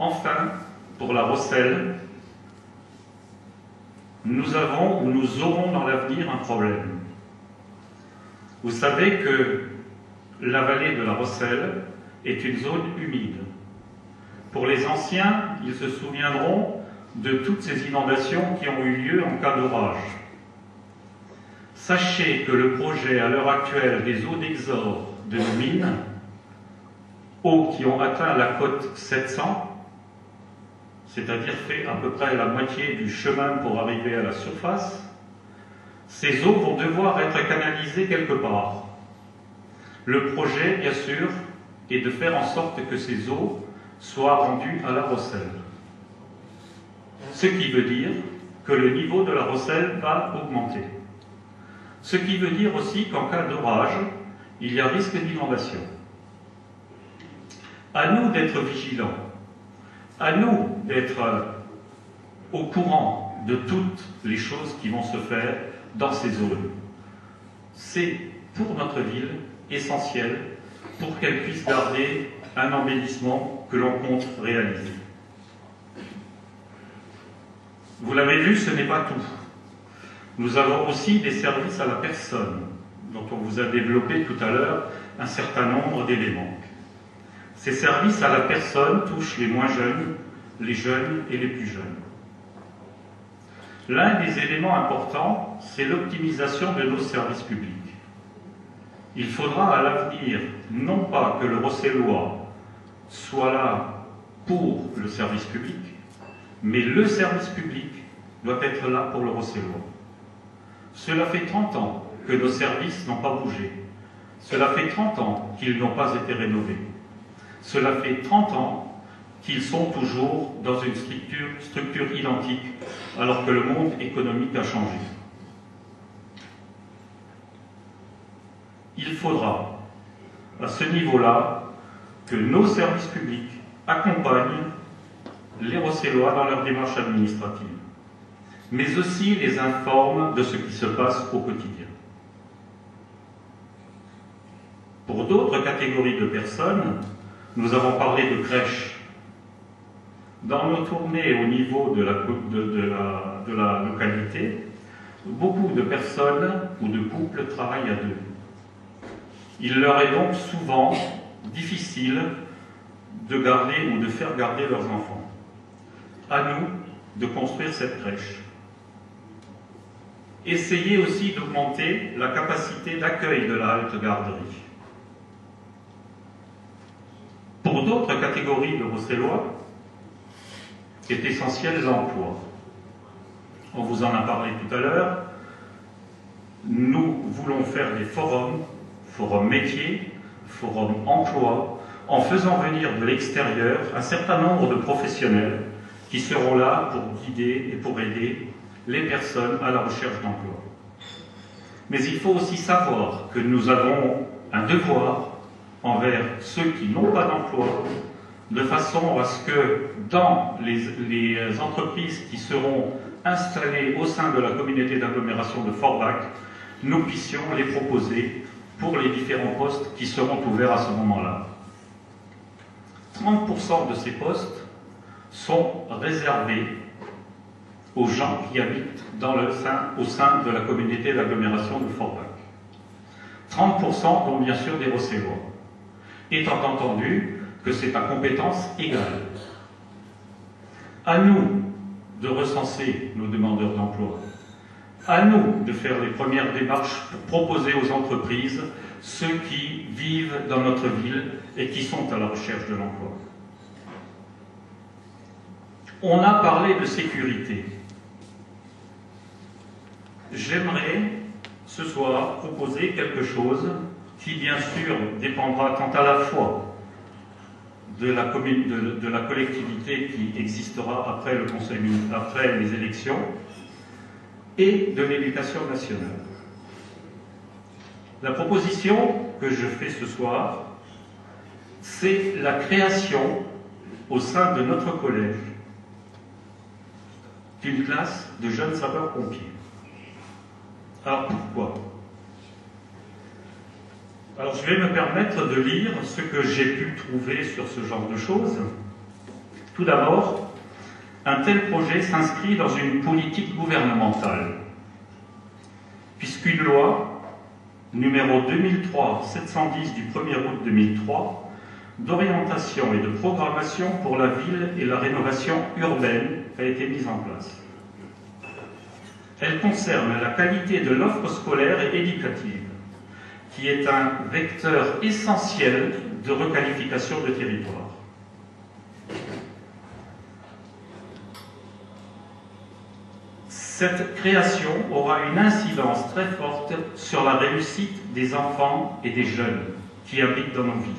Enfin, pour la Rosselle, nous avons ou nous aurons dans l'avenir un problème. Vous savez que la vallée de la Rosselle est une zone humide. Pour les anciens, ils se souviendront de toutes ces inondations qui ont eu lieu en cas d'orage. Sachez que le projet à l'heure actuelle des eaux d'exor de nos mines, eaux qui ont atteint la côte 700, c'est-à-dire fait à peu près la moitié du chemin pour arriver à la surface, ces eaux vont devoir être canalisées quelque part. Le projet, bien sûr, est de faire en sorte que ces eaux soient rendues à la Rosselle. Ce qui veut dire que le niveau de la Rosselle va augmenter. Ce qui veut dire aussi qu'en cas d'orage, il y a risque d'inondation. À nous d'être vigilants, à nous d'être au courant de toutes les choses qui vont se faire dans ces zones. C'est pour notre ville essentiel pour qu'elle puisse garder un embellissement que l'on compte réaliser. Vous l'avez vu, ce n'est pas tout. Nous avons aussi des services à la personne, dont on vous a développé tout à l'heure un certain nombre d'éléments. Ces services à la personne touchent les moins jeunes, les jeunes et les plus jeunes. L'un des éléments importants, c'est l'optimisation de nos services publics. Il faudra à l'avenir, non pas que le Rossellois soit là pour le service public, mais le service public doit être là pour le Rossellois. Cela fait 30 ans que nos services n'ont pas bougé. Cela fait 30 ans qu'ils n'ont pas été rénovés. Cela fait 30 ans qu'ils sont toujours dans une structure identique, alors que le monde économique a changé. Il faudra, à ce niveau-là, que nos services publics accompagnent les Rossellois dans leur démarche administrative, mais aussi les informent de ce qui se passe au quotidien. Pour d'autres catégories de personnes, nous avons parlé de crèches. Dans nos tournées au niveau de la localité, beaucoup de personnes ou de couples travaillent à deux. Il leur est donc souvent difficile de garder ou de faire garder leurs enfants. À nous de construire cette crèche. Essayez aussi d'augmenter la capacité d'accueil de la halte garderie. Pour d'autres catégories de Rossellois, est essentiel l'emploi. On vous en a parlé tout à l'heure. Nous voulons faire des forums métiers, forums emploi, en faisant venir de l'extérieur un certain nombre de professionnels qui seront là pour guider et pour aider les personnes à la recherche d'emploi. Mais il faut aussi savoir que nous avons un devoir envers ceux qui n'ont pas d'emploi, de façon à ce que dans les entreprises qui seront installées au sein de la communauté d'agglomération de Forbach, nous puissions les proposer pour les différents postes qui seront ouverts à ce moment-là. 30% de ces postes sont réservés aux gens qui habitent au sein de la communauté d'agglomération de Forbach. 30% dont bien sûr des Rossellois, étant entendu que c'est à compétence égale. À nous de recenser nos demandeurs d'emploi. À nous de faire les premières démarches pour proposer aux entreprises ceux qui vivent dans notre ville et qui sont à la recherche de l'emploi. On a parlé de sécurité. J'aimerais ce soir proposer quelque chose qui bien sûr dépendra tant à la fois de la collectivité qui existera après le Conseil municipal, après les élections, et de l'éducation nationale. La proposition que je fais ce soir, c'est la création au sein de notre collège d'une classe de jeunes sapeurs-pompiers. Alors pourquoi ? Alors je vais me permettre de lire ce que j'ai pu trouver sur ce genre de choses. Tout d'abord, un tel projet s'inscrit dans une politique gouvernementale, puisqu'une loi, numéro 2003-710 du 1er août 2003, d'orientation et de programmation pour la ville et la rénovation urbaine a été mise en place. Elle concerne la qualité de l'offre scolaire et éducative, qui est un vecteur essentiel de requalification de territoire. Cette création aura une incidence très forte sur la réussite des enfants et des jeunes qui habitent dans nos villes.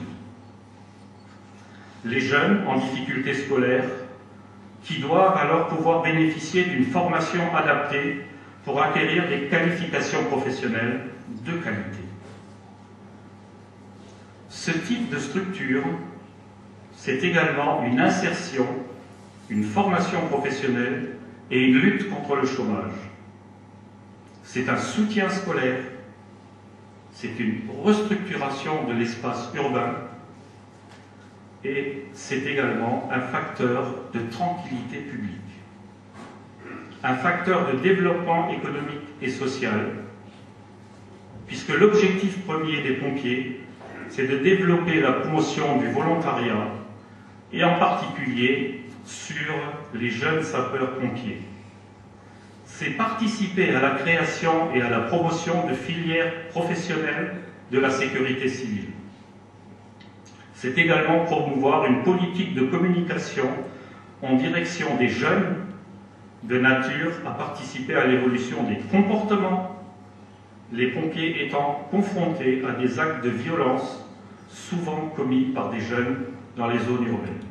Les jeunes en difficulté scolaire qui doivent alors pouvoir bénéficier d'une formation adaptée pour acquérir des qualifications professionnelles de qualité. Ce type de structure, c'est également une insertion, une formation professionnelle et une lutte contre le chômage. C'est un soutien scolaire, c'est une restructuration de l'espace urbain et c'est également un facteur de tranquillité publique, un facteur de développement économique et social, puisque l'objectif premier des pompiers, c'est de développer la promotion du volontariat et en particulier sur les jeunes sapeurs-pompiers. C'est participer à la création et à la promotion de filières professionnelles de la sécurité civile. C'est également promouvoir une politique de communication en direction des jeunes de nature à participer à l'évolution des comportements, les pompiers étant confrontés à des actes de violence souvent commis par des jeunes dans les zones urbaines.